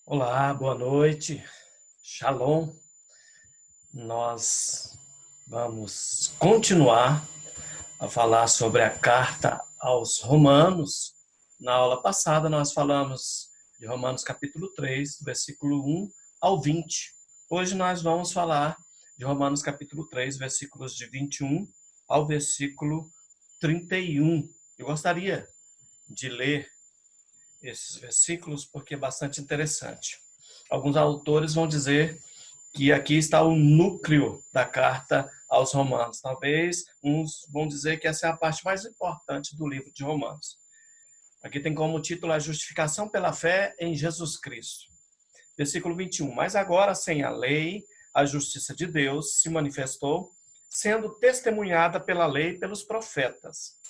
Olá, boa noite. Shalom. Nós vamos continuar a falar sobre a carta aos Romanos. Na aula passada nós falamos de Romanos capítulo 3, do versículo 1 ao 20. Hoje nós vamos falar de Romanos capítulo 3, versículos de 21 ao versículo 31. Eu gostaria de ler esses versículos porque é bastante interessante. Alguns autores vão dizer que aqui está o núcleo da carta aos Romanos. Talvez uns vão dizer que essa é a parte mais importante do livro de Romanos. Aqui tem como título a justificação pela fé em Jesus Cristo. Versículo 21. Mas agora, sem a lei, a justiça de Deus se manifestou, sendo testemunhada pela lei e pelos profetas.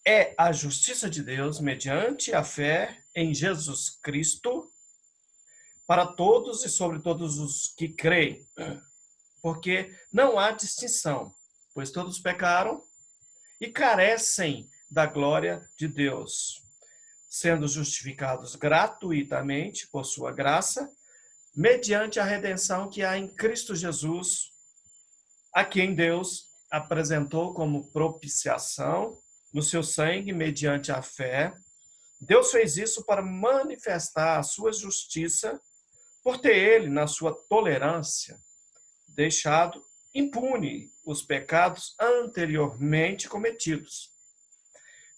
É a justiça de Deus mediante a fé em Jesus Cristo para todos e sobre todos os que creem, porque não há distinção, pois todos pecaram e carecem da glória de Deus, sendo justificados gratuitamente por sua graça, mediante a redenção que há em Cristo Jesus, a quem Deus apresentou como propiciação no seu sangue mediante a fé. Deus fez isso para manifestar a sua justiça, por ter ele, na sua tolerância, deixado impune os pecados anteriormente cometidos,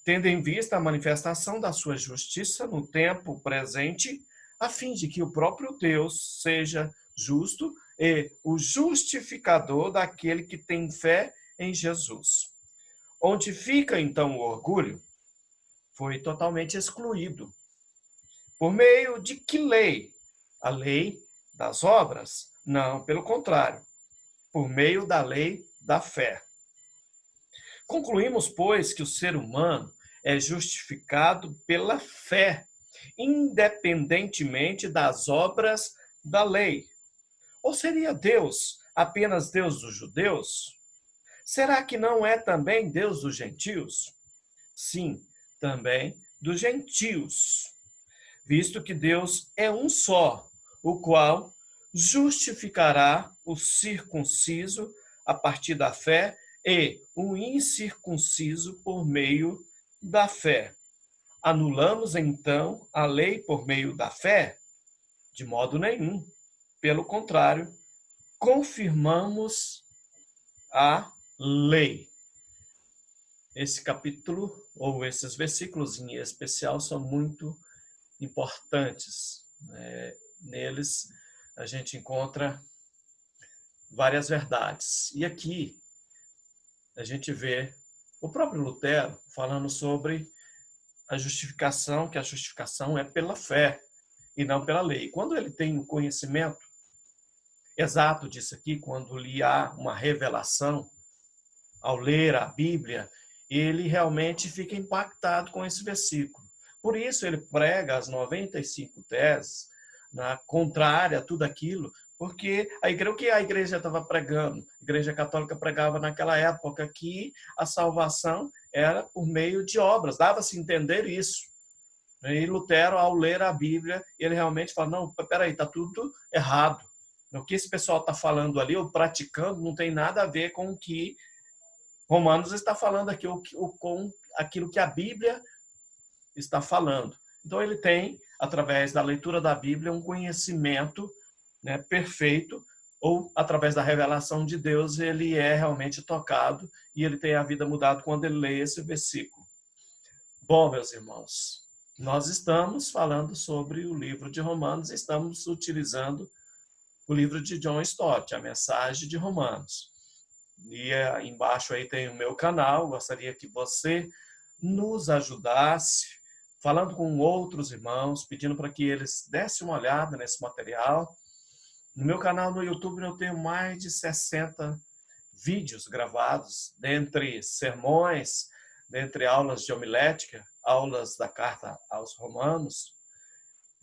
tendo em vista a manifestação da sua justiça no tempo presente, a fim de que o próprio Deus seja justo e o justificador daquele que tem fé em Jesus. Onde fica, então, o orgulho? Foi totalmente excluído. Por meio de que lei? A lei das obras? Não, pelo contrário, por meio da lei da fé. Concluímos, pois, que o ser humano é justificado pela fé, independentemente das obras da lei. Ou seria Deus apenas Deus dos judeus? Será que não é também Deus dos gentios? Sim, também dos gentios, visto que Deus é um só, o qual justificará o circunciso a partir da fé e o incircunciso por meio da fé. Anulamos, então, a lei por meio da fé? De modo nenhum. Pelo contrário, confirmamos a lei. Esse capítulo, ou esses versículos em especial, são muito importantes. Neles a gente encontra várias verdades. E aqui a gente vê o próprio Lutero falando sobre a justificação, que a justificação é pela fé e não pela lei. Quando ele tem o conhecimento exato disso aqui, quando lhe há uma revelação, ao ler a Bíblia, ele realmente fica impactado com esse versículo. Por isso ele prega as 95 teses, contrária a tudo aquilo, porque o que a igreja estava pregando? A igreja católica pregava naquela época que a salvação era por meio de obras, dava-se a entender isso. E Lutero, ao ler a Bíblia, ele realmente fala, não, peraí, está tudo errado. O que esse pessoal está falando ali, ou praticando, não tem nada a ver com o que Romanos está falando aqui com aquilo que a Bíblia está falando. Então, ele tem, através da leitura da Bíblia, um conhecimento, perfeito, ou através da revelação de Deus, ele é realmente tocado e ele tem a vida mudada quando ele lê esse versículo. Bom, meus irmãos, nós estamos falando sobre o livro de Romanos, estamos utilizando o livro de John Stott, a mensagem de Romanos. E embaixo aí tem o meu canal, gostaria que você nos ajudasse, falando com outros irmãos, pedindo para que eles dessem uma olhada nesse material. No meu canal no YouTube eu tenho mais de 60 vídeos gravados, dentre sermões, dentre aulas de homilética, aulas da carta aos Romanos.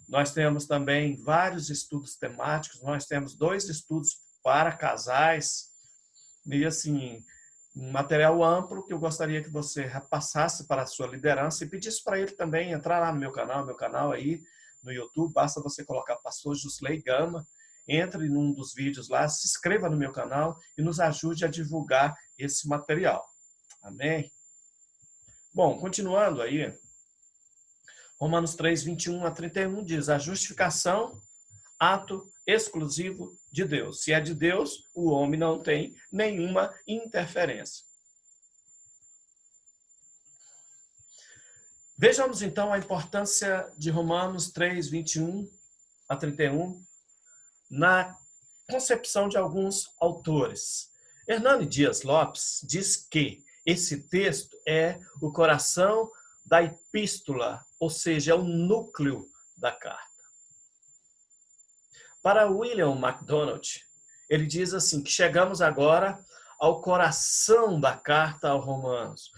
Nós temos também vários estudos temáticos, nós temos 2 estudos para casais, e assim, um material amplo que eu gostaria que você repassasse para a sua liderança e pedisse para ele também entrar lá no meu canal aí, no YouTube, basta você colocar Pastor Jusley Gama, entre num dos vídeos lá, se inscreva no meu canal e nos ajude a divulgar esse material. Amém? Bom, continuando aí, Romanos 3, 21 a 31 diz: a justificação, ato exclusivo de Deus. Se é de Deus, o homem não tem nenhuma interferência. Vejamos então a importância de Romanos 3, 21 a 31 na concepção de alguns autores. Hernani Dias Lopes diz que esse texto é o coração da epístola, ou seja, é o núcleo da carta. Para William MacDonald, ele diz assim, que chegamos agora ao coração da carta aos Romanos.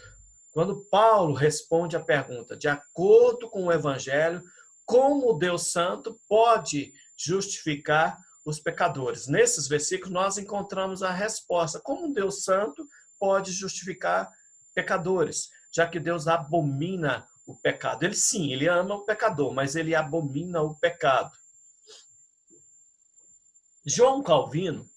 Quando Paulo responde à pergunta, de acordo com o Evangelho, como o Deus Santo pode justificar os pecadores? Nesses versículos nós encontramos a resposta. Como um Deus Santo pode justificar pecadores? Já que Deus abomina o pecado. Ele sim, ele ama o pecador, mas ele abomina o pecado. João Calvino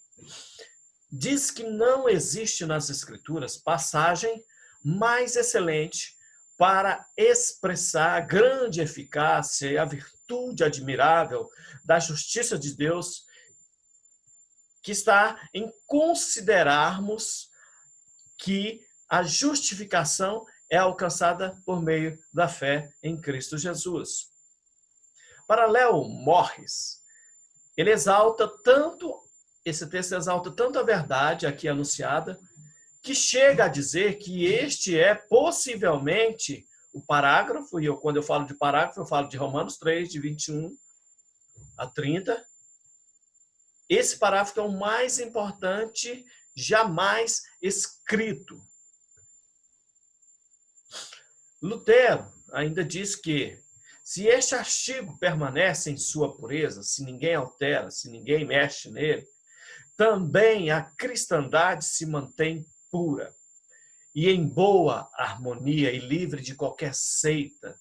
diz que não existe nas Escrituras passagem mais excelente para expressar a grande eficácia e a virtude admirável da justiça de Deus, que está em considerarmos que a justificação é alcançada por meio da fé em Cristo Jesus. Para Léo Morris, ele exalta tanto, esse texto exalta tanto a verdade aqui anunciada, que chega a dizer que este é possivelmente o parágrafo, e quando eu falo de parágrafo, eu falo de Romanos 3, de 21 a 30. Esse parágrafo é o mais importante jamais escrito. Lutero ainda diz que se este artigo permanece em sua pureza, se ninguém altera, se ninguém mexe nele, também a cristandade se mantém pura e em boa harmonia e livre de qualquer seita.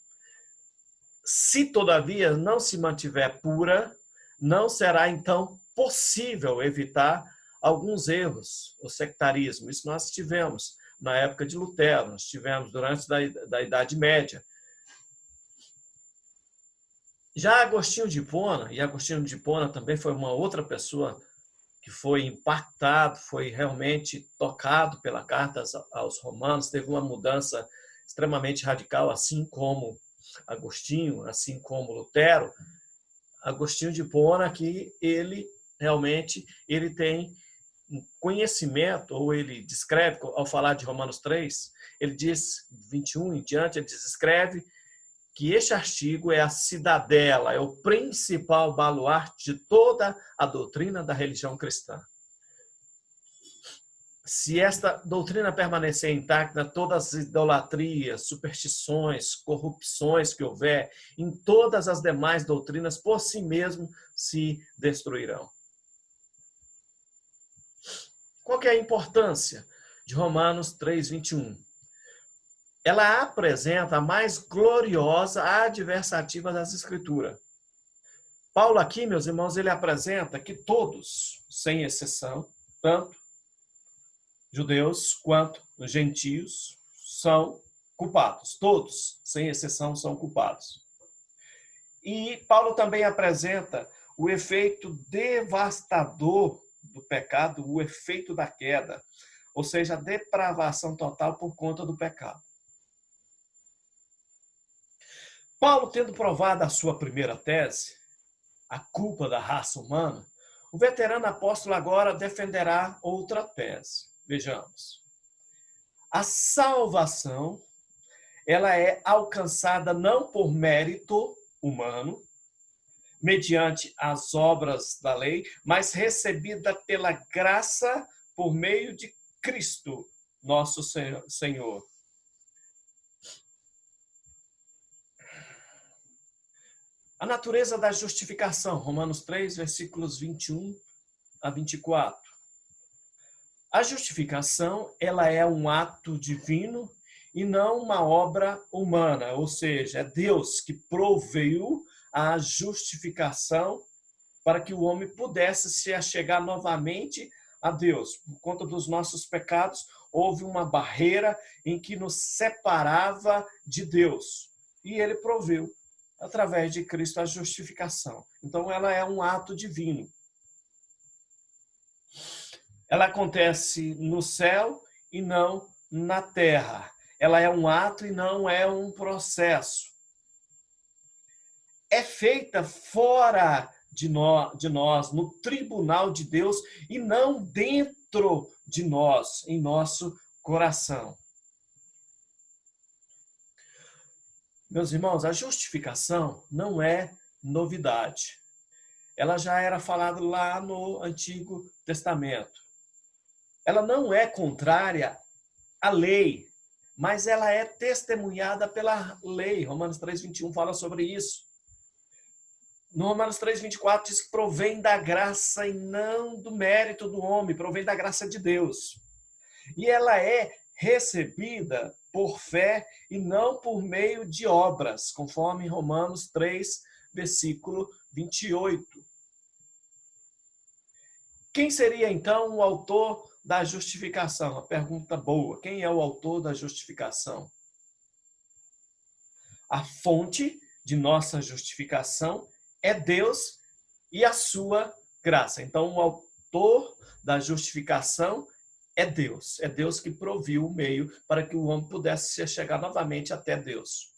Se, todavia, não se mantiver pura, não será, então, possível evitar alguns erros, o sectarismo. Isso nós tivemos na época de Lutero, nós tivemos durante da Idade Média. Já Agostinho de Hipona, e Agostinho de Hipona também foi uma outra pessoa que foi impactado, foi realmente tocado pela carta aos Romanos, teve uma mudança extremamente radical, assim como Agostinho, assim como Lutero. Agostinho de Hipona, que ele realmente ele tem um conhecimento, ou ele descreve, ao falar de Romanos 3, ele diz, 21 em diante, ele descreve que este artigo é a cidadela, é o principal baluarte de toda a doutrina da religião cristã. Se esta doutrina permanecer intacta, todas as idolatrias, superstições, corrupções que houver, em todas as demais doutrinas, por si mesmo, se destruirão. Qual que é a importância de Romanos 3, 21? Ela apresenta a mais gloriosa adversativa das Escrituras. Paulo aqui, meus irmãos, ele apresenta que todos, sem exceção, tanto judeus quanto gentios, são culpados. Todos, sem exceção, são culpados. E Paulo também apresenta o efeito devastador do pecado, o efeito da queda, ou seja, a depravação total por conta do pecado. Paulo, tendo provado a sua primeira tese, a culpa da raça humana, o veterano apóstolo agora defenderá outra tese. Vejamos. A salvação, ela é alcançada não por mérito humano, mediante as obras da lei, mas recebida pela graça por meio de Cristo, nosso Senhor. A natureza da justificação, Romanos 3, versículos 21 a 24. A justificação, ela é um ato divino e não uma obra humana, ou seja, é Deus que proveu a justificação para que o homem pudesse se achegar novamente a Deus. Por conta dos nossos pecados, houve uma barreira em que nos separava de Deus. E ele proveu, através de Cristo, a justificação. Então, ela é um ato divino. Ela acontece no céu e não na terra. Ela é um ato e não é um processo. É feita fora de nós, no tribunal de Deus, e não dentro de nós, em nosso coração. Meus irmãos, a justificação não é novidade. Ela já era falada lá no Antigo Testamento. Ela não é contrária à lei, mas ela é testemunhada pela lei. Romanos 3:21 fala sobre isso. No Romanos 3:24 diz que provém da graça e não do mérito do homem, provém da graça de Deus. E ela é recebida por fé e não por meio de obras, conforme Romanos 3, versículo 28. Quem seria, então, o autor da justificação? Uma pergunta boa. Quem é o autor da justificação? A fonte de nossa justificação é Deus e a sua graça. Então, o autor da justificação é Deus. É Deus que proviu o meio para que o homem pudesse chegar novamente até Deus.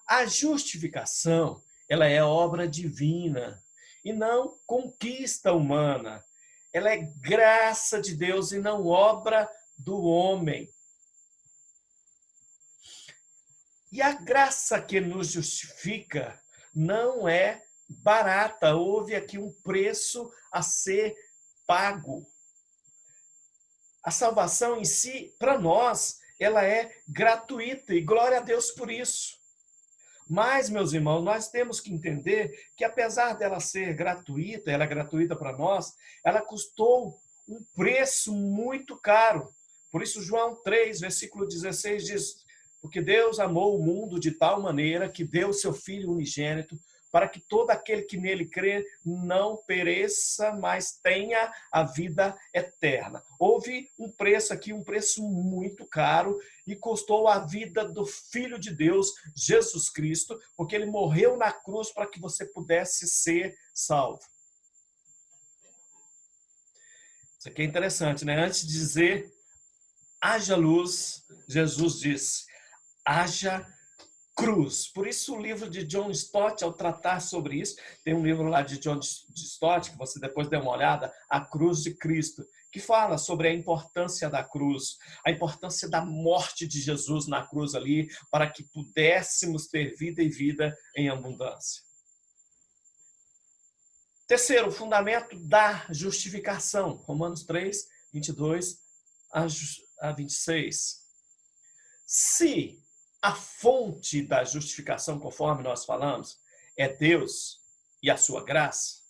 A justificação, ela é obra divina e não conquista humana. Ela é graça de Deus e não obra do homem. E a graça que nos justifica não é barata. Houve aqui um preço a ser pago. A salvação em si, para nós, ela é gratuita e glória a Deus por isso. Mas, meus irmãos, nós temos que entender que apesar dela ser gratuita, ela é gratuita para nós, ela custou um preço muito caro. Por isso, João 3, versículo 16 diz: porque Deus amou o mundo de tal maneira que deu o seu Filho unigênito, para que todo aquele que nele crê não pereça, mas tenha a vida eterna. Houve um preço aqui, um preço muito caro, e custou a vida do Filho de Deus, Jesus Cristo, porque ele morreu na cruz para que você pudesse ser salvo. Isso aqui é interessante, né? Antes de dizer, haja luz, Jesus disse, haja cruz. Por isso o livro de John Stott, ao tratar sobre isso, tem um livro lá de John Stott, que você depois dê uma olhada, A Cruz de Cristo, que fala sobre a importância da cruz, a importância da morte de Jesus na cruz ali, para que pudéssemos ter vida e vida em abundância. Terceiro, o fundamento da justificação, Romanos 3, 22 a 26. Se a fonte da justificação, conforme nós falamos, é Deus e a sua graça,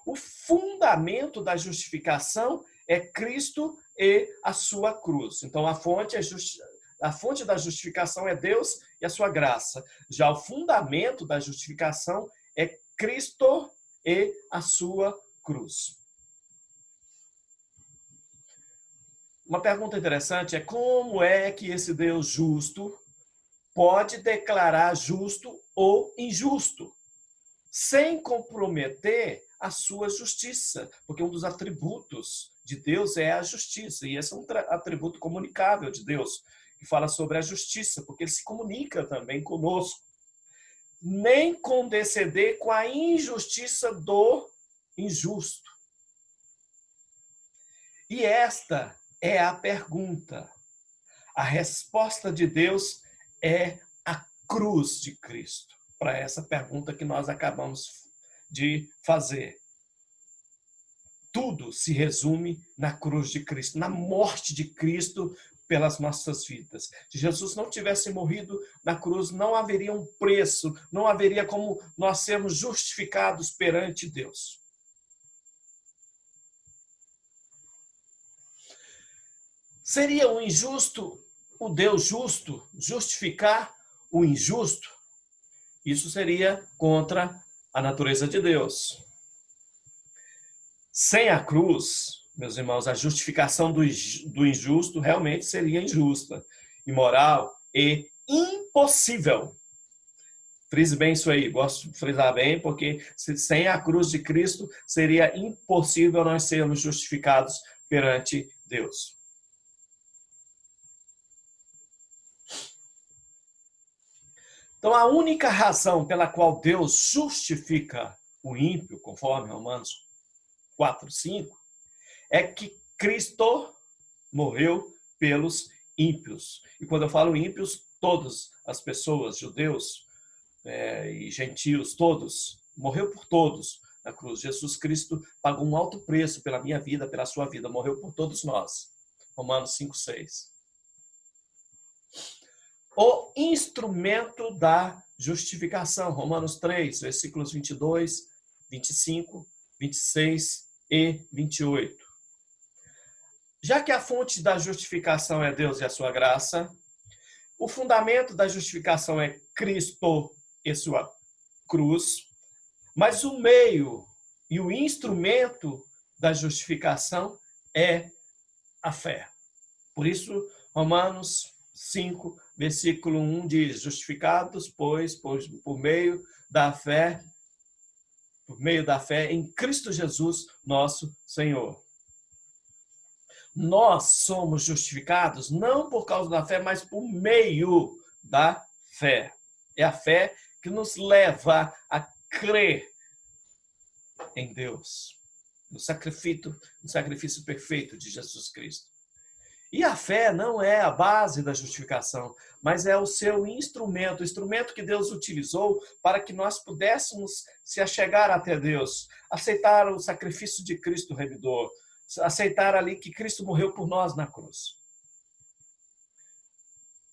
o fundamento da justificação é Cristo e a sua cruz. Então, a fonte da justificação é Deus e a sua graça. Já o fundamento da justificação é Cristo e a sua cruz. Uma pergunta interessante é como é que esse Deus justo pode declarar justo ou injusto, sem comprometer a sua justiça, porque um dos atributos de Deus é a justiça, e esse é um atributo comunicável de Deus, que fala sobre a justiça, porque ele se comunica também conosco. Nem condescender com a injustiça do injusto. E esta é a pergunta. A resposta de Deus é a cruz de Cristo, para essa pergunta que nós acabamos de fazer. Tudo se resume na cruz de Cristo, na morte de Cristo pelas nossas vidas. Se Jesus não tivesse morrido na cruz, não haveria um preço, não haveria como nós sermos justificados perante Deus. Seria o injusto, o Deus justo, justificar o injusto? Isso seria contra a natureza de Deus. Sem a cruz, meus irmãos, a justificação do injusto realmente seria injusta, imoral e impossível. Frise bem isso aí, gosto de frisar bem, porque sem a cruz de Cristo seria impossível nós sermos justificados perante Deus. Então, a única razão pela qual Deus justifica o ímpio, conforme Romanos 4:5, é que Cristo morreu pelos ímpios. E quando eu falo ímpios, todas as pessoas, judeus e gentios, todos, morreu por todos na cruz. Jesus Cristo pagou um alto preço pela minha vida, pela sua vida, morreu por todos nós. Romanos 5:6. O instrumento da justificação, Romanos 3, versículos 22, 25, 26 e 28. Já que a fonte da justificação é Deus e a sua graça, o fundamento da justificação é Cristo e sua cruz, mas o meio e o instrumento da justificação é a fé. Por isso, Romanos 5, versículo 1 diz: justificados, pois, por meio da fé em Cristo Jesus, nosso Senhor. Nós somos justificados não por causa da fé, mas por meio da fé. É a fé que nos leva a crer em Deus, no sacrifício perfeito de Jesus Cristo. E a fé não é a base da justificação, mas é o seu instrumento, o instrumento que Deus utilizou para que nós pudéssemos se achegar até Deus, aceitar o sacrifício de Cristo remidor, aceitar ali que Cristo morreu por nós na cruz.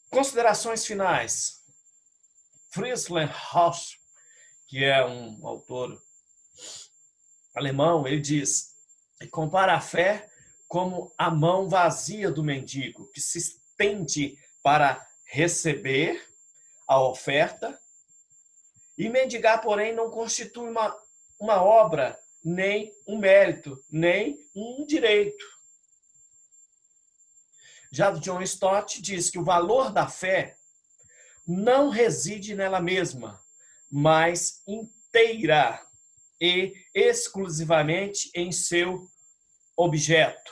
Considerações finais. Fritz Lenhoff, que é um autor alemão, ele diz, compara a fé como a mão vazia do mendigo, que se estende para receber a oferta, e mendigar, porém, não constitui uma obra, nem um mérito, nem um direito. Já John Stott diz que o valor da fé não reside nela mesma, mas inteira e exclusivamente em seu objeto,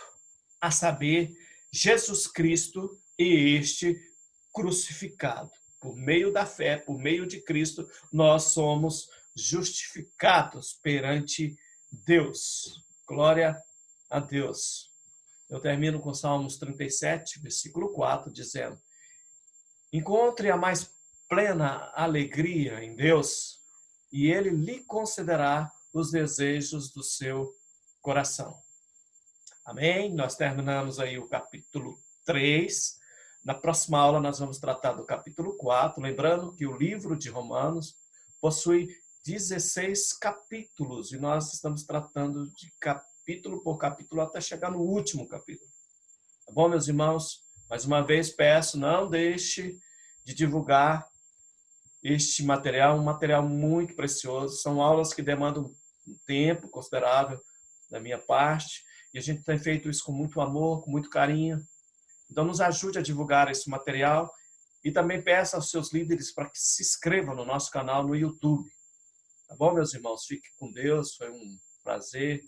a saber, Jesus Cristo e este crucificado. Por meio da fé, por meio de Cristo, nós somos justificados perante Deus. Glória a Deus. Eu termino com Salmos 37, versículo 4, dizendo: encontre a mais plena alegria em Deus, e Ele lhe concederá os desejos do seu coração. Amém? Nós terminamos aí o capítulo 3. Na próxima aula nós vamos tratar do capítulo 4. Lembrando que o livro de Romanos possui 16 capítulos e nós estamos tratando de capítulo por capítulo até chegar no último capítulo. Tá bom, meus irmãos? Mais uma vez peço, não deixe de divulgar este material, um material muito precioso. São aulas que demandam um tempo considerável da minha parte. E a gente tem feito isso com muito amor, com muito carinho. Então, nos ajude a divulgar esse material e também peça aos seus líderes para que se inscrevam no nosso canal no YouTube. Tá bom, meus irmãos? Fique com Deus. Foi um prazer,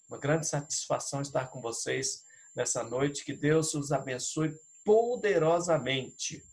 uma grande satisfação estar com vocês nessa noite. Que Deus os abençoe poderosamente.